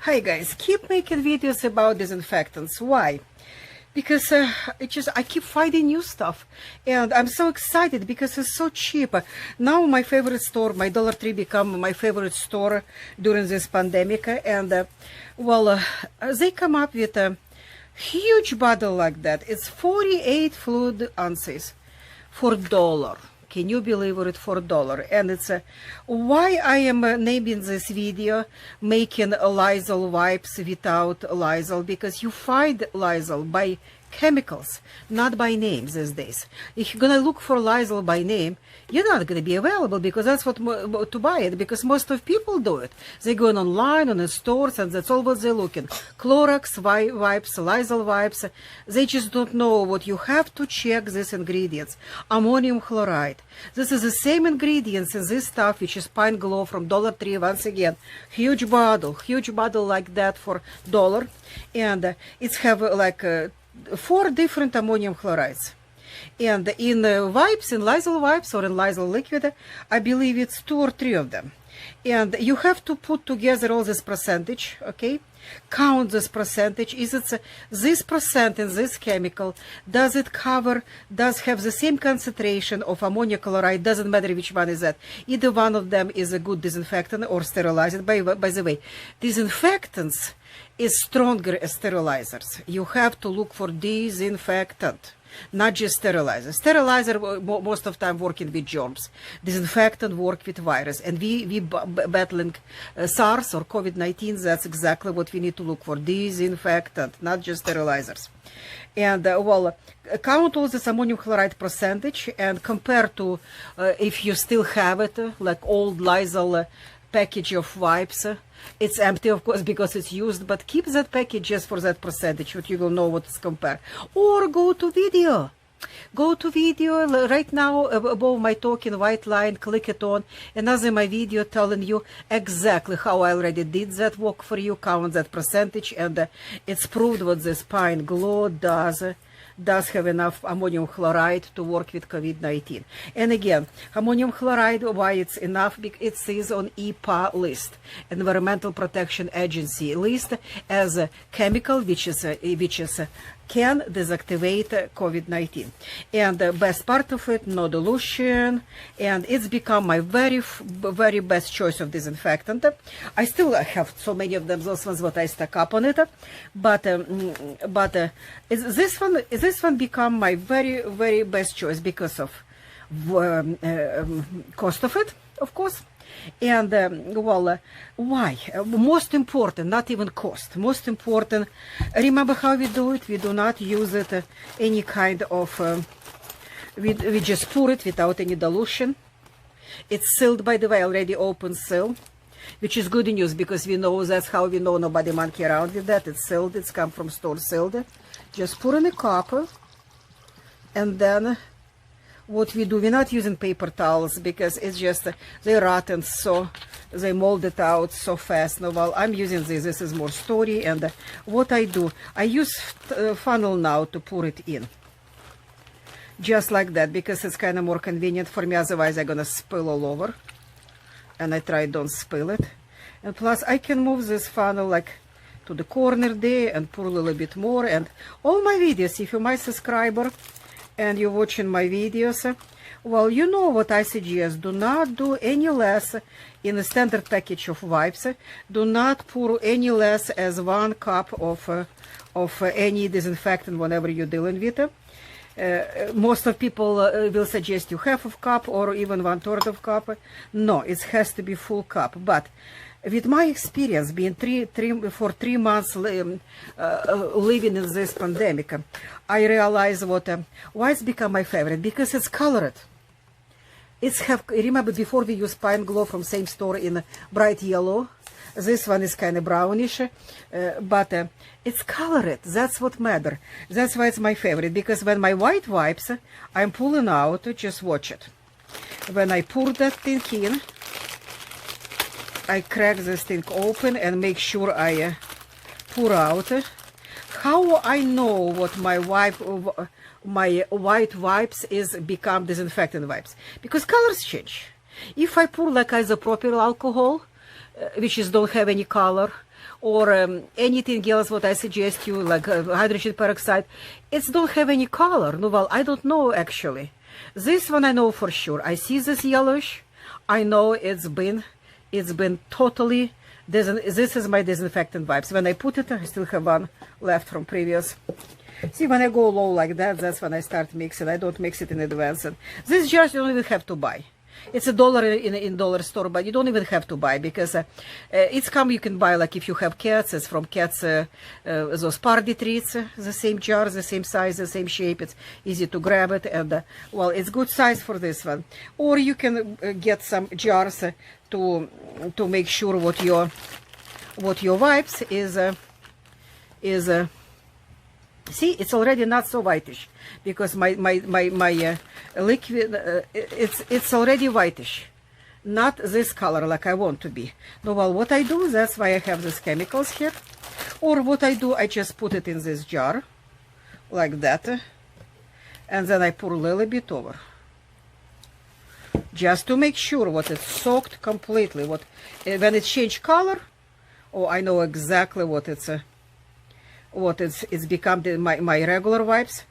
Hi guys, keep making videos about disinfectants. Why? Because I keep finding new stuff, and I'm so excited because it's so cheap. Now my favorite store, my Dollar Tree, become my favorite store during this pandemic, and they come up with a huge bottle like that. It's 48 fluid ounces for $1. Can you believe it, for $1? And it's why I am naming this video making Lysol wipes without Lysol, because you find Lysol by chemicals, not by names these days. If you're gonna look for Lysol by name, you're not gonna be available, because that's what to buy it, because most of people do it. They go online on the stores, and that's all what they're looking. Clorox wipes, Lysol wipes. They just don't know what you have to check these ingredients. Ammonium chloride. This is the same ingredients in this stuff, which is Pine Glow from Dollar Tree. Once again, huge bottle like that for $1, and it's have like 4 different ammonium chlorides. And in wipes, in Lysol wipes or in Lysol liquid, I believe it's 2 or 3 of them. And you have to put together all this percentage, okay? Count this percentage. Is it this percent in this chemical? Does it cover, does have the same concentration of ammonium chloride? Doesn't matter which one is that. Either one of them is a good disinfectant or sterilizer. By the way, disinfectants is stronger as sterilizers. You have to look for disinfectant, not just sterilizer. Sterilizer most of the time working with germs. Disinfectant work with virus. And we battling SARS or COVID-19. That's exactly what we need to look for. Disinfectant, not just sterilizers. And count all this ammonium chloride percentage and compare to if you still have it, like old Lysol package of wipes. It's empty, of course, because it's used, but keep that package just for that percentage, what you will know what to compare. Or go to video. Go to video right now above my talking white line, click it on, another my video telling you exactly how I already did that work for you, count that percentage, and it's proved what this Pine Glow does have enough ammonium chloride to work with COVID-19. And again, ammonium chloride, why it's enough? Because it says on EPA list, Environmental Protection Agency list, as a chemical which can deactivate COVID-19. And the best part of it, no dilution, and it's become my very best choice of disinfectant. I still have so many of them, those ones what I stuck up on it, but this one become my very best choice because of cost of it, of course. And why? Most important, not even cost. Most important, remember how we do it? We do not use it any kind of, we just pour it without any dilution. It's sealed, by the way, already open seal, which is good news, because we know that's how we know nobody monkey around with that. It's sealed, it's come from store sealed. Just pour in a cup, and then what we do, we're not using paper towels because it's just they rotten, so they mold it out so fast. No, well, I'm using this is more story. And what I do, I use funnel now to pour it in, just like that, because it's kind of more convenient for me. Otherwise I'm gonna spill all over, and I try don't spill it. And plus I can move this funnel like to the corner there and pour a little bit more. And all my videos, if you're my subscriber and you're watching my videos, well, you know what I suggest. Do not do any less in a standard package of wipes. Do not pour any less as 1 cup of any disinfectant whenever you're dealing with it. Most of people will suggest you half of cup or even 1/3 of cup. No, it has to be full cup. But with my experience being for 3 months living in this pandemic, I realized why it's become my favorite, because it's colored. Remember before we used Pine Glow from same store in bright yellow. This one is kind of brownish, but it's colored. That's what matters. That's why it's my favorite, because when my white wipes, I'm pulling out, just watch it. When I pour that thing in, I crack this thing open and make sure I pour out. How I know what my white wipes is become disinfectant wipes? Because colors change. If I pour like isopropyl alcohol, which is don't have any color, or anything else what I suggest you, like hydrogen peroxide, it don't have any color. No, well, I don't know actually. This one I know for sure. I see this yellowish. I know it's been totally, this is my disinfectant wipes. When I put it, I still have one left from previous. See, when I go low like that, that's when I start mixing. I don't mix it in advance. And this jars you don't even have to buy. It's $1 in dollar store, but you don't even have to buy, because it's you can buy, like if you have cats, it's from cats, those party treats, the same jars, the same size, the same shape. It's easy to grab it, and well, it's good size for this one. Or you can get some jars to make sure what your wipes is. See, it's already not so whitish, because my liquid, it's already whitish, not this color like I want to be. No, well, what I do, that's why I have these chemicals here. Or what I do, I just put it in this jar, like that, and then I pour a little bit over, just to make sure what it's soaked completely. When it changed color, oh, I know exactly what it's become. My regular wipes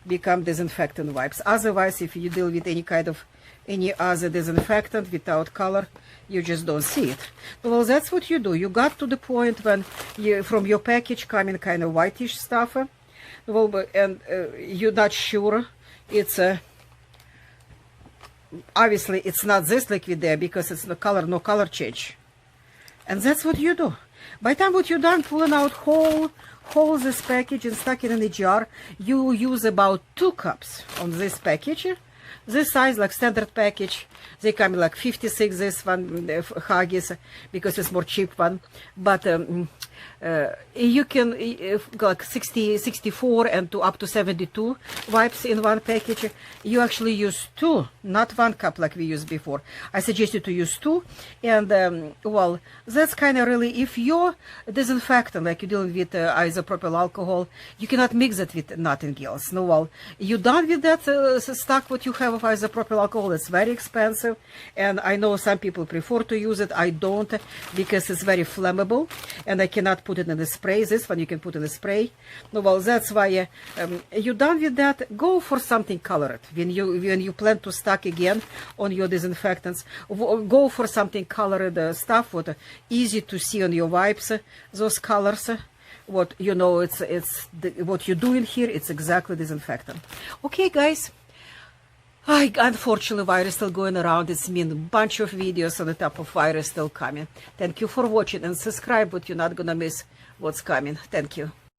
become disinfectant wipes. Otherwise, if you deal with any other disinfectant without color, you just don't see it. Well, that's what you do. You got to the point when from your package coming kind of whitish stuff, well, and you're not sure it's obviously it's not this liquid there, because it's no color change. And that's what you do. By the time what you're done pulling out whole this package and stuck it in a jar, you use about 2 cups on this package. This size, like standard package, they come like 56, this one, Huggies, because it's more cheap one. But you can like 60, 64 and up to 72 wipes in one package. You actually use 2, not 1 cup like we used before. I suggest you to use 2. And well, that's kind of really, if your disinfectant, like you're dealing with isopropyl alcohol, you cannot mix it with nothing else. No, well, you're done with that stock what you have of isopropyl alcohol. It's very expensive, and I know some people prefer to use it. I don't, because it's very flammable, and I cannot put it in the spray. This one you can put in the spray. No, well, that's why you're done with that. Go for something colored when you plan to stock again on your disinfectants. Go for something colored stuff, what easy to see on your wipes. Those colors. What you know, what you're doing here. It's exactly disinfectant. Okay, guys. Unfortunately, virus still going around. It's mean a bunch of videos on the top of virus still coming. Thank you for watching, and subscribe, but you're not gonna miss what's coming. Thank you.